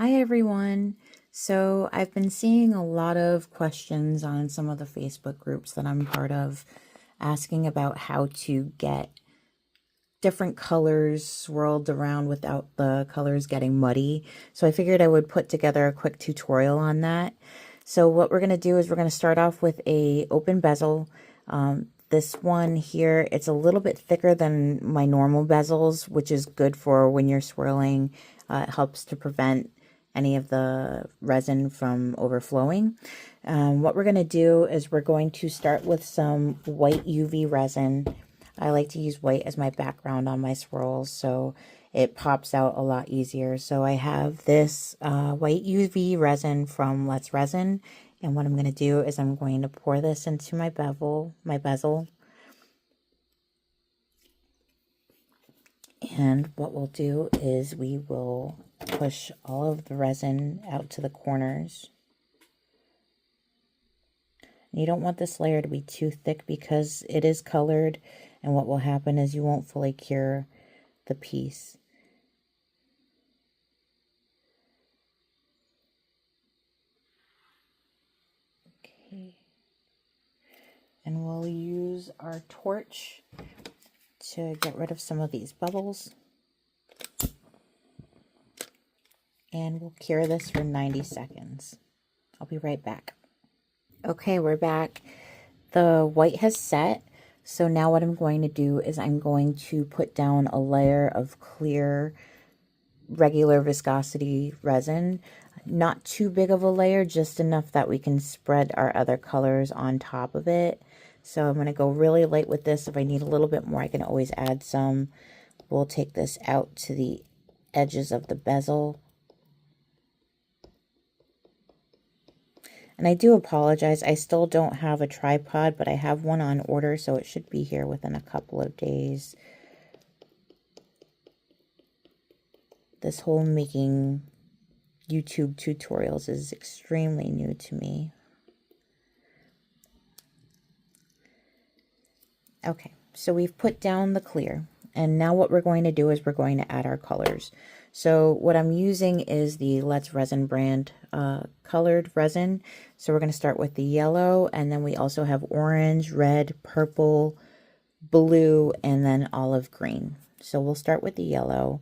Hi everyone. So I've been seeing a lot of questions on some of the Facebook groups that I'm part of asking about how to get different colors swirled around without the colors getting muddy. So I figured I would put together a quick tutorial on that. So what we're going to do is we're going to start off with a open bezel. This one here, it's a little bit thicker than my normal bezels, which is good for when you're swirling. It helps to prevent any of the resin from overflowing. What we're going to do is we're going to start with some white UV resin. I like to use white as my background on my swirls, so it pops out a lot easier. So I have this white UV resin from Let's Resin, and what I'm going to do is I'm going to pour this into my bezel. And what we'll do is we will push all of the resin out to the corners. You don't want this layer to be too thick because it is colored, and what will happen is you won't fully cure the piece. Okay. And we'll use our torch to get rid of some of these bubbles. And we'll cure this for 90 seconds. I'll be right back. Okay, we're back. The white has set. So now what I'm going to do is I'm going to put down a layer of clear, regular viscosity resin. Not too big of a layer, just enough that we can spread our other colors on top of it. So I'm going to go really light with this. If I need a little bit more, I can always add some. We'll take this out to the edges of the bezel. And I do apologize, I still don't have a tripod, but I have one on order, so it should be here within a couple of days. This whole making YouTube tutorials is extremely new to me. Okay, so we've put down the clear, and now what we're going to do is we're going to add our colors. So what I'm using is the Let's Resin brand colored resin. So we're going to start with the yellow, and then we also have orange, red, purple, blue, and then olive green. So we'll start with the yellow,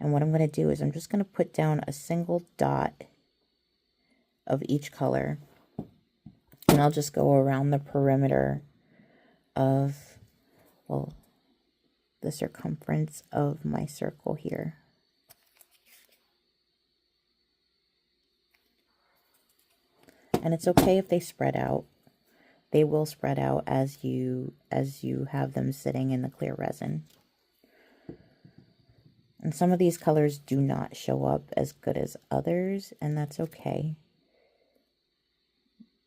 and what I'm going to do is I'm just going to put down a single dot of each color, and I'll just go around the perimeter of, well, the circumference of my circle here. And it's okay if they spread out. They will spread out as you have them sitting in the clear resin. And some of these colors do not show up as good as others, and that's okay.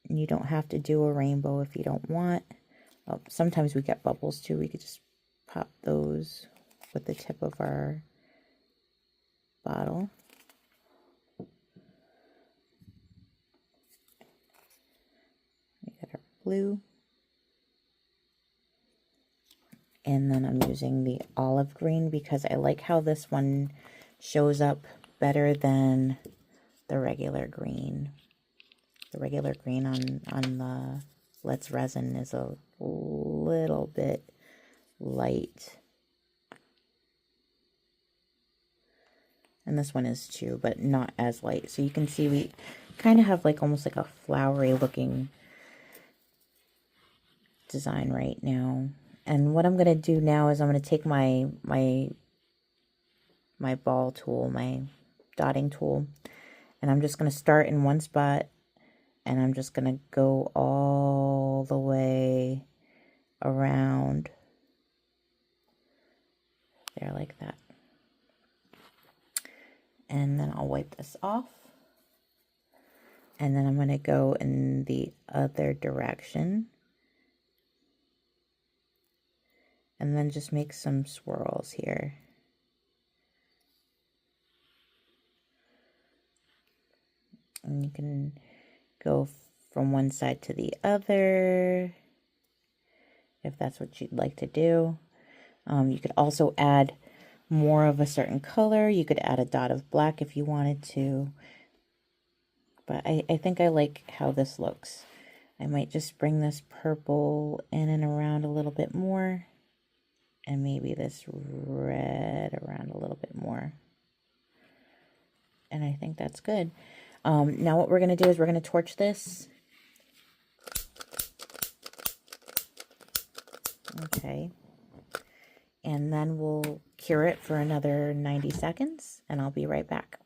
And you don't have to do a rainbow if you don't want. Well, sometimes we get bubbles too. We could just pop those with the tip of our bottle. We got our blue. And then I'm using the olive green because I like how this one shows up better than the regular green. The regular green on the Let's Resin is a little bit light. And this one is too, but not as light. So you can see we kind of have like almost like a flowery looking design right now. And what I'm going to do now is I'm going to take my ball tool, my dotting tool, and I'm just going to start in one spot, and I'm just going to go all the way around there like that. And then I'll wipe this off. And then I'm going to go in the other direction. And then just make some swirls here. And you can go from one side to the other if that's what you'd like to do. You could also add more of a certain color, you could add a dot of black if you wanted to. But I think I like how this looks. I might just bring this purple in and around a little bit more. And maybe this red around a little bit more. And I think that's good. Now what we're going to do is we're going to torch this. Okay. And then we'll cure it for another 90 seconds, and I'll be right back.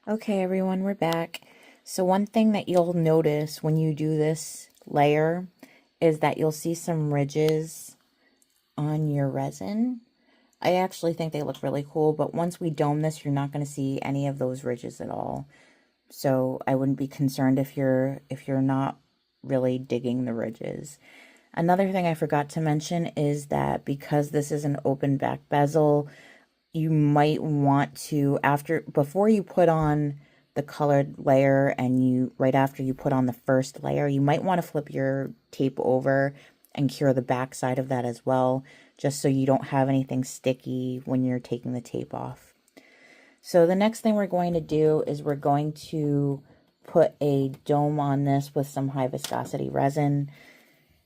Okay, everyone, we're back. So one thing that you'll notice when you do this layer is that you'll see some ridges on your resin. I actually think they look really cool, but once we dome this, you're not going to see any of those ridges at all. So I wouldn't be concerned if you're not really digging the ridges. Another thing I forgot to mention is that because this is an open back bezel, you might want to, before you put on the colored layer and right after you put on the first layer, you might want to flip your tape over and cure the back side of that as well, just so you don't have anything sticky when you're taking the tape off. So the next thing we're going to do is we're going to put a dome on this with some high viscosity resin.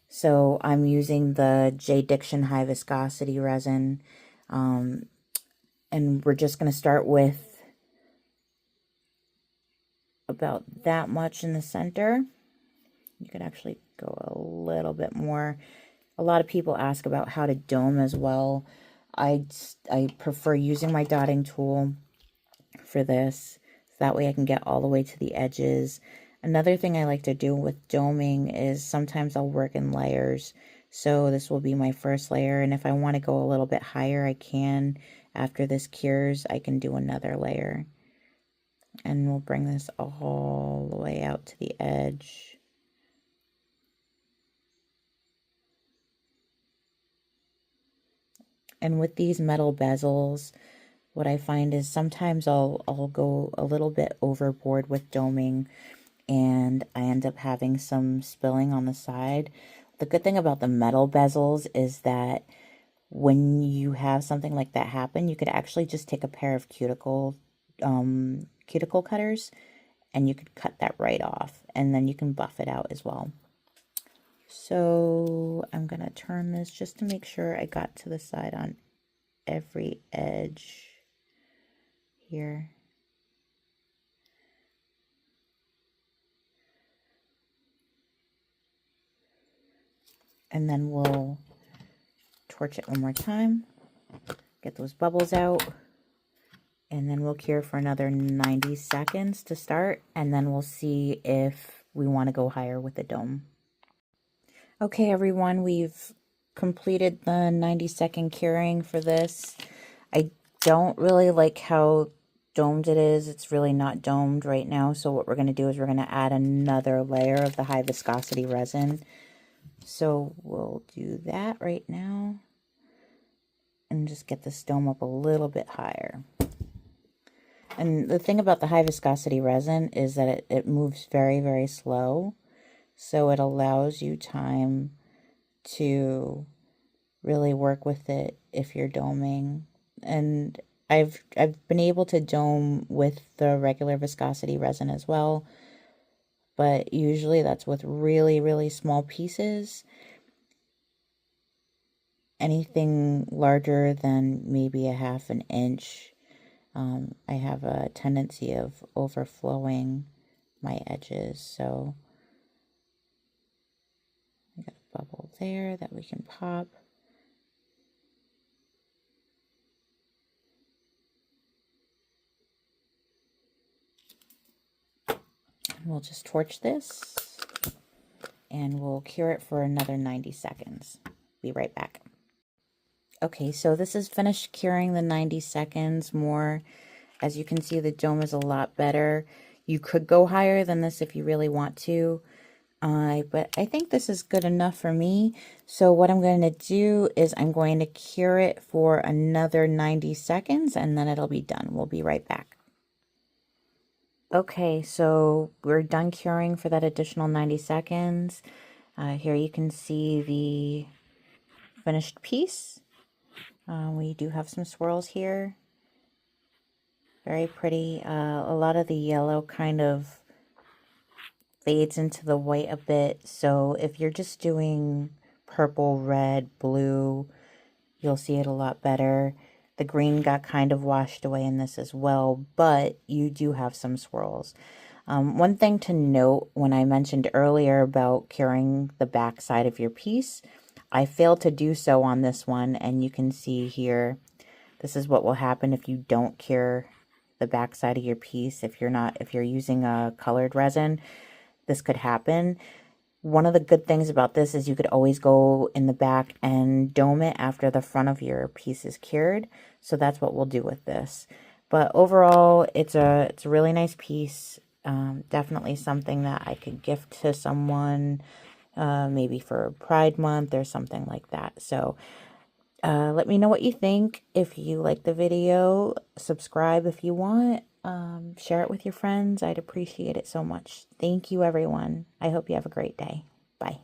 So I'm using the J. Diction high viscosity resin. And we're just going to start with about that much in the center. You could actually go a little bit more. A lot of people ask about how to dome as well. I prefer using my dotting tool for this. So that way I can get all the way to the edges. Another thing I like to do with doming is sometimes I'll work in layers. So this will be my first layer, and if I want to go a little bit higher, I can. After this cures, I can do another layer. And we'll bring this all the way out to the edge. And with these metal bezels, what I find is sometimes I'll go a little bit overboard with doming, and I end up having some spilling on the side. The good thing about the metal bezels is that when you have something like that happen, you could actually just take a pair of cuticle cutters, and you could cut that right off, and then you can buff it out as well. So I'm going to turn this just to make sure I got to the side on every edge here. And then we'll torch it one more time, get those bubbles out, and then we'll cure for another 90 seconds to start, and then we'll see if we want to go higher with the dome. Okay, everyone, we've completed the 90-second curing for this. I don't really like how domed it is. It's really not domed right now, so what we're going to do is we're going to add another layer of the high viscosity resin. So we'll do that right now and just get this dome up a little bit higher. And the thing about the high viscosity resin is that it moves very, very slow. So it allows you time to really work with it if you're doming. And I've been able to dome with the regular viscosity resin as well. But usually that's with really, really small pieces. Anything larger than maybe a half an inch, I have a tendency of overflowing my edges. So I got a bubble there that we can pop. We'll just torch this and we'll cure it for another 90 seconds. Be right back. Okay, so this is finished curing the 90 seconds more. As you can see, the dome is a lot better. You could go higher than this if you really want to, but I think this is good enough for me. So what I'm going to do is I'm going to cure it for another 90 seconds and then it'll be done. We'll be right back. Okay, so we're done curing for that additional 90 seconds. Here you can see the finished piece. We do have some swirls here. Very pretty. A lot of the yellow kind of fades into the white a bit. So if you're just doing purple, red, blue, you'll see it a lot better. The green got kind of washed away in this as well, but you do have some swirls. One thing to note, when I mentioned earlier about curing the back side of your piece, I failed to do so on this one, and you can see here, this is what will happen if you don't cure the back side of your piece. If you're using a colored resin, this could happen. One of the good things about this is you could always go in the back and dome it after the front of your piece is cured. So that's what we'll do with this. But overall, it's a really nice piece. Definitely something that I could gift to someone, maybe for Pride Month or something like that. So let me know what you think. If you like the video, subscribe if you want. Share it with your friends. I'd appreciate it so much. Thank you, everyone. I hope you have a great day. Bye.